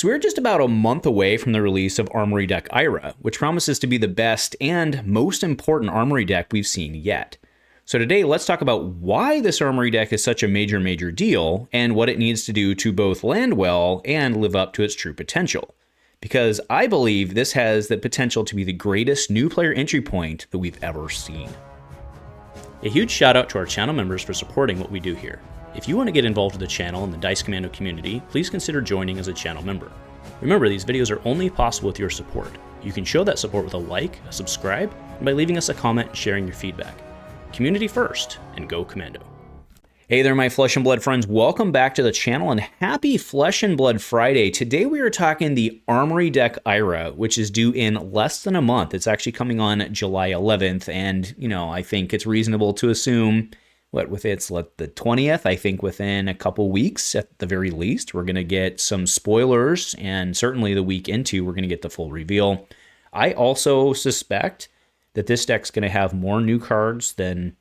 So we're just about a month away from the release of Armory Deck Ira, which promises to be the best and most important Armory deck we've seen yet. So today, let's talk about why this Armory deck is such a major deal and what it needs to do to both land well and live up to its true potential. Because I believe this has the potential to be the greatest new player entry point that we've ever seen. A huge shout out to our channel members for supporting what we do here. If you want to get involved with the channel and the Dice Commando community, please consider joining as a channel member. Remember, these videos are only possible with your support. You can show that support with a like, a subscribe, and by leaving us a comment and sharing your feedback. Community first, and go Commando. Hey there, my Flesh and Blood friends. Welcome back to the channel, and happy Flesh and Blood Friday. Today we are talking the Armory Deck Ira, which is due in less than a month. It's actually coming on July 11th, and, I think it's reasonable to assume the 20th, I think within a couple weeks at the very least, we're going to get some spoilers, and certainly the week into, we're going to get the full reveal. I also suspect that this deck's going to have more new cards than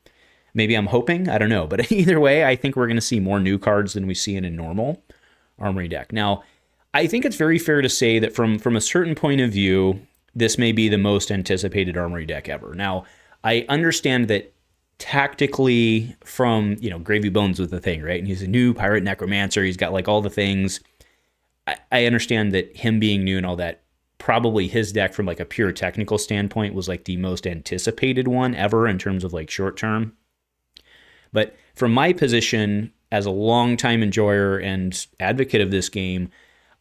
maybe I'm hoping. I don't know. But either way, I think we're going to see more new cards than we see in a normal Armory deck. Now, I think it's very fair to say that from a certain point of view, this may be the most anticipated Armory deck ever. Now, I understand that tactically from, Gravy Bones was the thing, right? And he's a new pirate necromancer. He's got like all the things. I understand that him being new and all that, probably his deck from like a pure technical standpoint was like the most anticipated one ever in terms of like short term. But from my position as a longtime enjoyer and advocate of this game,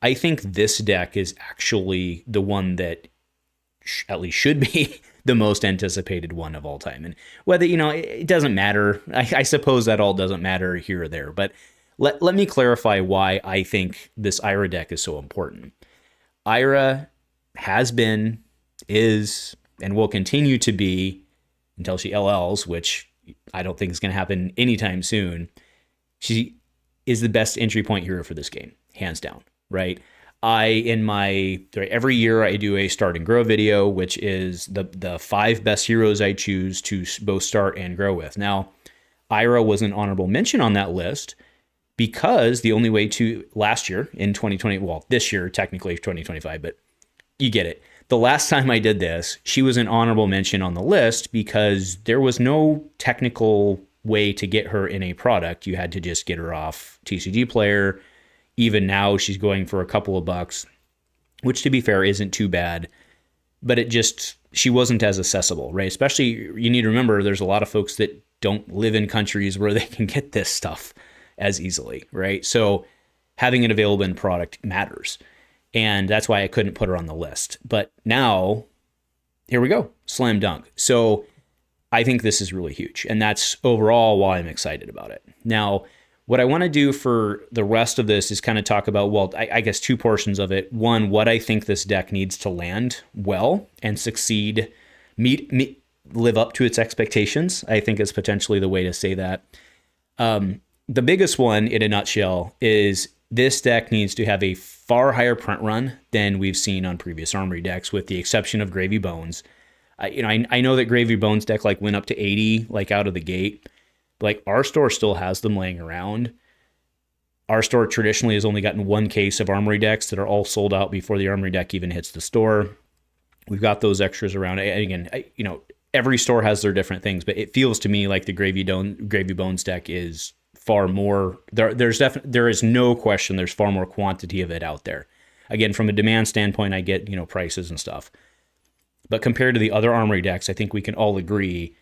I think this deck is actually the one that at least should be the most anticipated one of all time. And whether, it doesn't matter. I suppose that all doesn't matter here or there. But let me clarify why I think this Ira deck is so important. Ira has been, is, and will continue to be, until she LLs, which I don't think is going to happen anytime soon, she is the best entry point hero for this game, hands down, right? Every year I do a start and grow video, which is the 5 best heroes I choose to both start and grow with. Now, Ira was an honorable mention on that list because the only way to last year in 2020, well, this year, technically 2025, but you get it. The last time I did this, she was an honorable mention on the list because there was no technical way to get her in a product. You had to just get her off TCG Player. Even now, she's going for a couple of bucks, which to be fair isn't too bad, but she wasn't as accessible, right? Especially, you need to remember, there's a lot of folks that don't live in countries where they can get this stuff as easily, right? So having it available in product matters. And that's why I couldn't put her on the list. But now, here we go, slam dunk. So I think this is really huge. And that's overall why I'm excited about it. Now, what I want to do for the rest of this is kind of talk about, I guess 2 portions of it. One, what I think this deck needs to land well and succeed, live up to its expectations, I think is potentially the way to say that. The biggest one, in a nutshell, is this deck needs to have a far higher print run than we've seen on previous Armory decks, with the exception of Gravy Bones. I know that Gravy Bones deck went up to 80 out of the gate. But our store still has them laying around. Our store traditionally has only gotten 1 case of Armory decks that are all sold out before the Armory deck even hits the store. We've got those extras around. And again, every store has their different things, but it feels to me like the Gravy Bones deck is far more. There is no question there's far more quantity of it out there. Again, from a demand standpoint, I get prices and stuff. But compared to the other Armory decks, I think we can all agree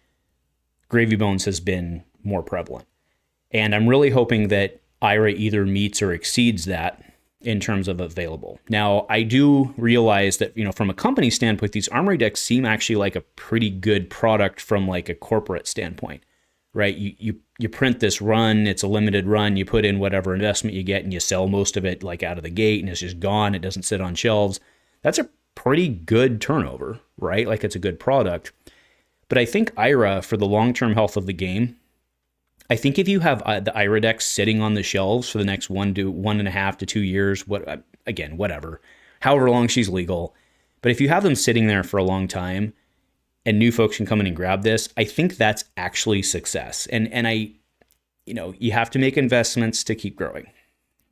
Gravy Bones has been more prevalent. And I'm really hoping that Ira either meets or exceeds that in terms of available. Now, I do realize that, from a company standpoint, these Armory decks seem actually like a pretty good product from a corporate standpoint, right? You print this run, it's a limited run, you put in whatever investment you get and you sell most of it out of the gate and it's just gone. It doesn't sit on shelves. That's a pretty good turnover, right? It's a good product. But I think Ira, for the long-term health of the game, I think if you have the Ira deck sitting on the shelves for the next 1.5 to 2 years, whatever, however long she's legal, but if you have them sitting there for a long time and new folks can come in and grab this, I think that's actually success. And you have to make investments to keep growing,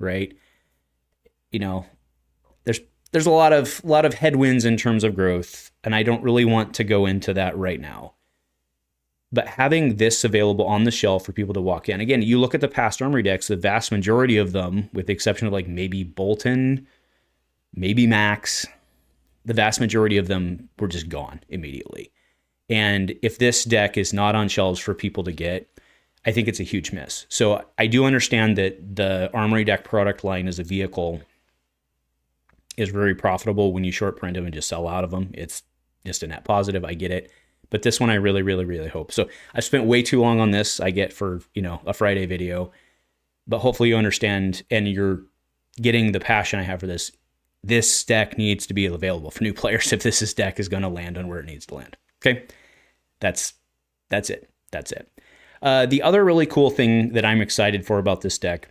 right? there's a lot of headwinds in terms of growth, and I don't really want to go into that right now. But having this available on the shelf for people to walk in, again, you look at the past Armory decks, the vast majority of them, with the exception of like maybe Boltyn, maybe Max, the vast majority of them were just gone immediately. And if this deck is not on shelves for people to get, I think it's a huge miss. So I do understand that the Armory deck product line as a vehicle is very profitable when you short print them and just sell out of them. It's just a net positive. I get it. But this one I really, really, really hope. So I spent way too long on this, I get, for, a Friday video. But hopefully you understand and you're getting the passion I have for this. This deck needs to be available for new players if this deck is going to land on where it needs to land. Okay? That's it. That's it. The other really cool thing that I'm excited for about this deck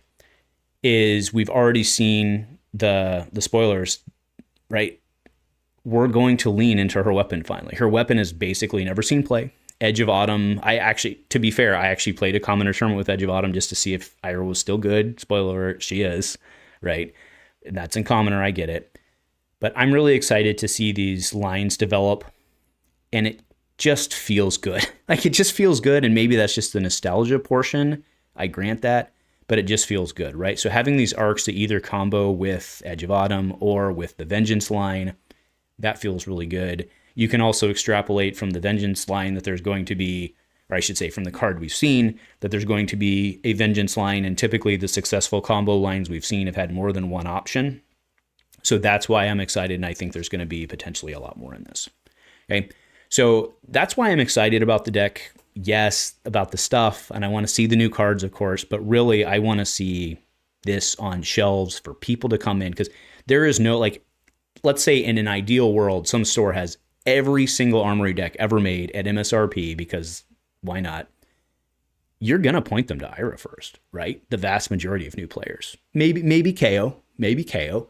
is we've already seen the spoilers, right? We're going to lean into her weapon finally. Her weapon is basically never seen play. Edge of Autumn. To be fair, I actually played a commoner tournament with Edge of Autumn just to see if Ira was still good. Spoiler alert, she is, right? And that's in commoner, I get it. But I'm really excited to see these lines develop, and it just feels good. Like, it just feels good, and maybe that's just the nostalgia portion. I grant that, but it just feels good, right? So having these arcs that either combo with Edge of Autumn or with the Vengeance line, that feels really good. You can also extrapolate from the Vengeance line that there's going to be, or I should say from the card we've seen, that there's going to be a Vengeance line, and typically the successful combo lines we've seen have had more than one option. So that's why I'm excited, and I think there's going to be potentially a lot more in this. Okay, so that's why I'm excited about the deck. Yes, about the stuff, and I want to see the new cards, of course, but really I want to see this on shelves for people to come in, because there is no, like, let's say in an ideal world, some store has every single Armory deck ever made at MSRP, because why not? You're going to point them to Ira first, right? The vast majority of new players. Maybe Kayo,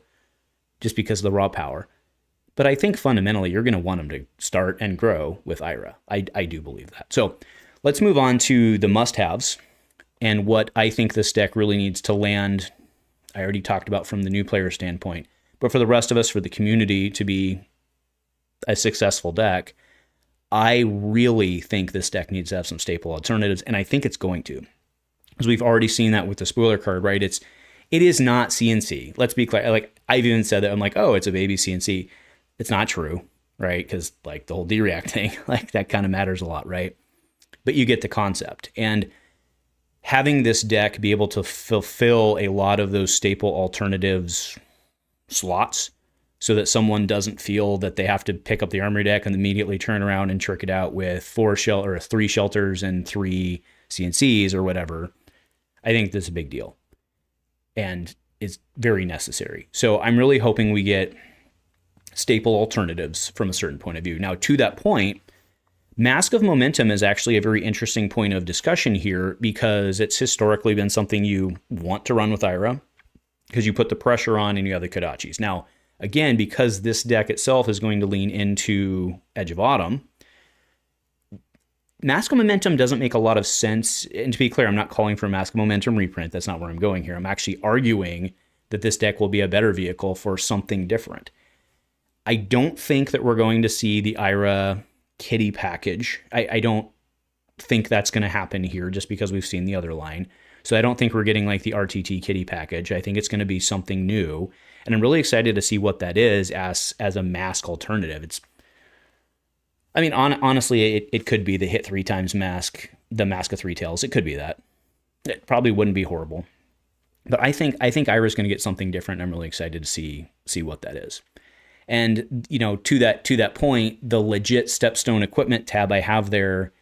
just because of the raw power. But I think fundamentally you're going to want them to start and grow with Ira. I do believe that. So let's move on to the must-haves and what I think this deck really needs to land. I already talked about from the new player standpoint. But for the rest of us, for the community to be a successful deck, I really think this deck needs to have some staple alternatives, and I think it's going to. Because we've already seen that with the spoiler card, right? It is not CNC. Let's be clear. Like, I've even said that. I'm like, oh, it's a baby CNC. It's not true, right? Because like the whole D-React thing, like that kind of matters a lot, right? But you get the concept. And having this deck be able to fulfill a lot of those staple alternatives slots, so that someone doesn't feel that they have to pick up the Armory deck and immediately turn around and trick it out with 3 shelters and 3 CNCs or whatever. I think that's a big deal, and it's very necessary. So I'm really hoping we get staple alternatives from a certain point of view. Now, to that point, Mask of Momentum is actually a very interesting point of discussion here, because it's historically been something you want to run with Ira, because you put the pressure on and you have the Kodachis. Now, again, because this deck itself is going to lean into Edge of Autumn, Mask of Momentum doesn't make a lot of sense. And to be clear, I'm not calling for a Mask of Momentum reprint. That's not where I'm going here. I'm actually arguing that this deck will be a better vehicle for something different. I don't think that we're going to see the Ira kitty package. I don't think that's going to happen here, just because we've seen the other line. So I don't think we're getting like the RTT kitty package. I think it's going to be something new. And I'm really excited to see what that is as a mask alternative. Honestly, it could be the hit 3 times mask, the Mask of 3 Tails. It could be that. It probably wouldn't be horrible. But I think Ira's going to get something different. I'm really excited to see what that is. And, to that point, the legit Stepstone equipment tab I have there,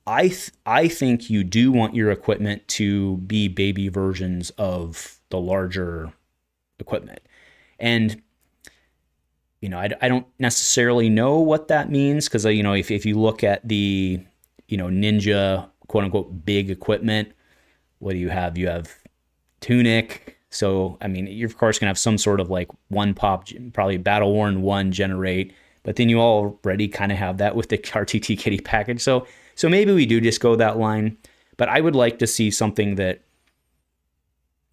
I think you do want your equipment to be baby versions of the larger equipment. And, I don't necessarily know what that means, because, if you look at the, Ninja, quote unquote, big equipment, what do you have? You have Tunic. So, you're of course going to have some sort of like 1 pop, probably Battle Worn 1 generate, but then you already kind of have that with the RTT kitty package. So maybe we do just go that line, but I would like to see something that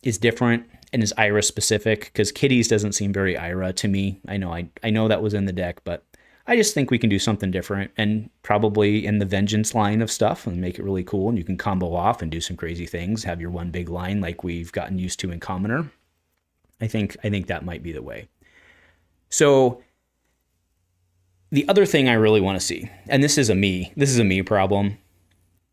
is different and is Ira specific, because Kitties doesn't seem very Ira to me. I know that was in the deck, but I just think we can do something different, and probably in the Vengeance line of stuff, and make it really cool, and you can combo off and do some crazy things, have your one big line like we've gotten used to in Commoner. I think that might be the way. So the other thing I really want to see, and this is a me problem,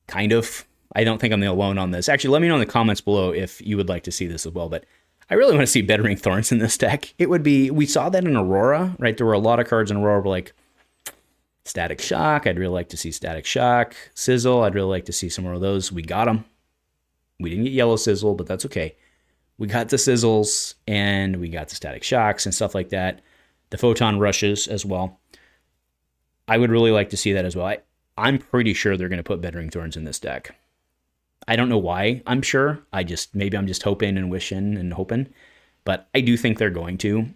kind of. I don't think I'm the alone on this. Actually, let me know in the comments below if you would like to see this as well, but I really want to see Bettering Thorns in this deck. We saw that in Aurora, right? There were a lot of cards in Aurora were like Static Shock. I'd really like to see Static Shock. Sizzle, I'd really like to see some more of those. We got them. We didn't get Yellow Sizzle, but that's okay. We got the Sizzles, and we got the Static Shocks and stuff like that. The Photon Rushes as well. I would really like to see that as well. I'm pretty sure they're going to put Bettering Thorns in this deck. I don't know why I'm sure. Maybe I'm just hoping and wishing and hoping. But I do think they're going to.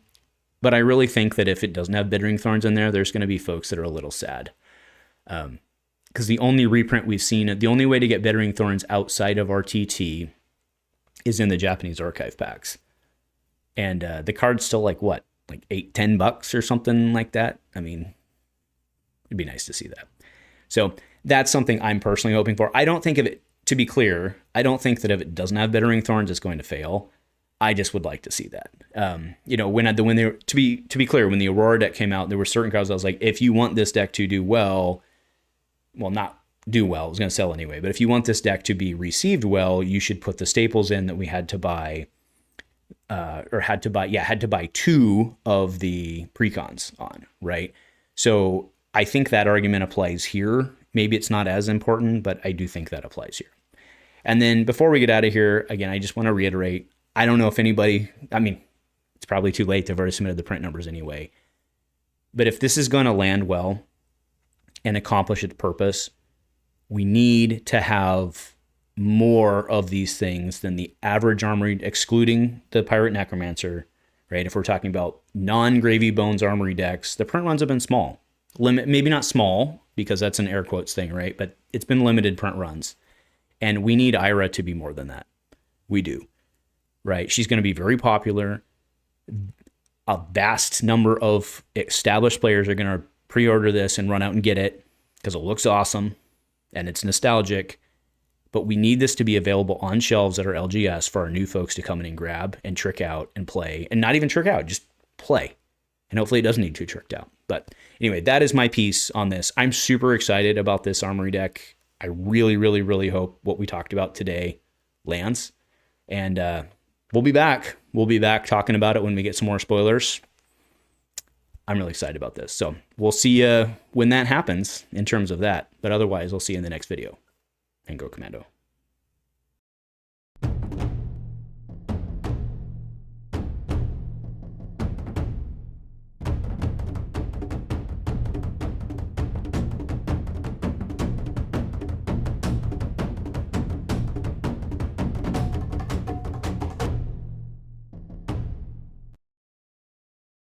But I really think that if it doesn't have Bettering Thorns in there, there's going to be folks that are a little sad. Because the only reprint we've seen, the only way to get Bettering Thorns outside of RTT is in the Japanese archive packs. And the card's still like what? Like $8-10 or something like that? I mean, it'd be nice to see that. So that's something I'm personally hoping for. I don't think of it, to be clear, I don't think that if it doesn't have Bettering Thorns, it's going to fail. I just would like to see that. To be clear, when the Aurora deck came out, there were certain cards I was like, if you want this deck to do well, not do well, it was going to sell anyway, but if you want this deck to be received well, you should put the staples in that we had to buy, had to buy 2 of the precons on, right? So I think that argument applies here. Maybe it's not as important, but I do think that applies here. And then before we get out of here, again, I just want to reiterate, I don't know if anybody, it's probably too late. They've already submitted the print numbers anyway. But if this is going to land well and accomplish its purpose, we need to have more of these things than the average armory, excluding the Pirate Necromancer, right? If we're talking about non-Gravy Bones armory decks, the print runs have been small. Maybe not small, because that's an air quotes thing, right? But it's been limited print runs. And we need Ira to be more than that. We do, right? She's going to be very popular. A vast number of established players are going to pre-order this and run out and get it because it looks awesome and it's nostalgic. But we need this to be available on shelves at our LGS for our new folks to come in and grab and trick out and play. And not even trick out, just play. And hopefully it doesn't need to be tricked out. But anyway, that is my piece on this. I'm super excited about this armory deck. I really, really, really hope what we talked about today lands. And we'll be back. We'll be back talking about it when we get some more spoilers. I'm really excited about this. So we'll see you when that happens in terms of that. But otherwise, I'll see you in the next video. And go Commando.